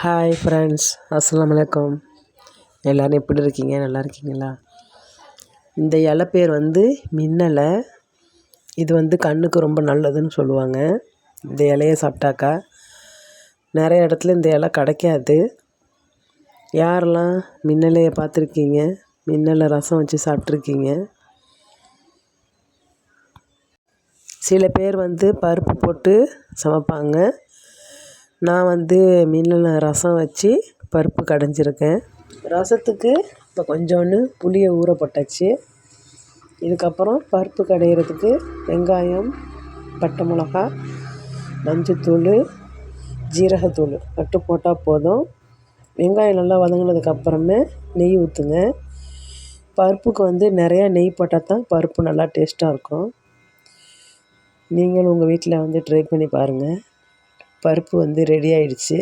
Hi friends, அஸ்ஸலாமு அலைக்கும். எல்லோரும் எப்படி இருக்கீங்க? நல்லா இருக்கீங்களா? இந்த இலை பேர் மின்னலை. இது கண்ணுக்கு ரொம்ப நல்லதுன்னு சொல்லுவாங்க. இந்த இலையை சாப்பிட்டாக்கா நிறைய இடத்துல இந்த இலை கிடைக்காது. யாரெல்லாம் மின்னலையை பார்த்துருக்கீங்க? மின்னலை ரசம் வச்சு சாப்பிட்ருக்கீங்க? சில பேர் பருப்பு போட்டு சமைப்பாங்க. நான் மின்னலை ரசம் வச்சு பருப்பு கடைஞ்சிருக்கேன். ரசத்துக்கு இப்போ கொஞ்சோண்டு புளியை ஊற போட்டாச்சு. இதுக்கப்புறம் பருப்பு கடையிறதுக்கு வெங்காயம், பட்டை மிளகா, மஞ்சத்தூள், ஜீரகத்தூள் மட்டும் போட்டால் போதும். வெங்காயம் நல்லா வதங்கினதுக்கப்புறமே நெய் ஊற்றுங்க. பருப்புக்கு நிறையா நெய் போட்டால் தான் பருப்பு நல்லா டேஸ்ட்டாக இருக்கும். நீங்களும் உங்கள் வீட்டில் ட்ரை பண்ணி பாருங்கள். பருப்பு ரெடி ஆயிடுச்சு.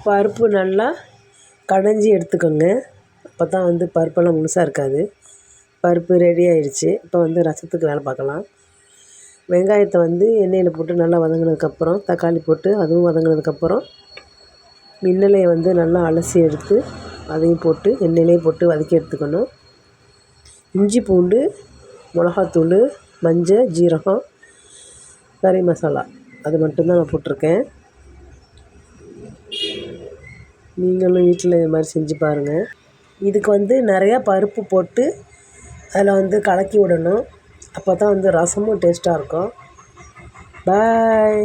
பருப்பு நல்லா கடைஞ்சி எடுத்துக்கோங்க. அப்போ தான் பருப்பெல்லாம் முழுசாக இருக்காது. பருப்பு ரெடி ஆயிடுச்சு. இப்போ ரசத்துக்கு வேலை பார்க்கலாம். வெங்காயத்தை எண்ணெயில் போட்டு நல்லா வதங்கினதுக்கப்புறம் தக்காளி போட்டு அதுவும் வதங்கினதுக்கப்புறம் மின்னலையை நல்லா அலசி எடுத்து அதையும் போட்டு எண்ணெயிலே போட்டு வதக்கி எடுத்துக்கணும். இஞ்சி, பூண்டு, மிளகாத்தூள், மஞ்சள், ஜீரகம், கறி மசாலா அது மட்டும்தான் நான் போட்டிருக்கேன். நீங்களும் வீட்டில் இது மாதிரி செஞ்சு பாருங்கள். இதுக்கு நிறையா பருப்பு போட்டு அதில் கலக்கி விடணும். அப்போ தான் ரசமும் டேஸ்ட்டாக இருக்கும். பாய்.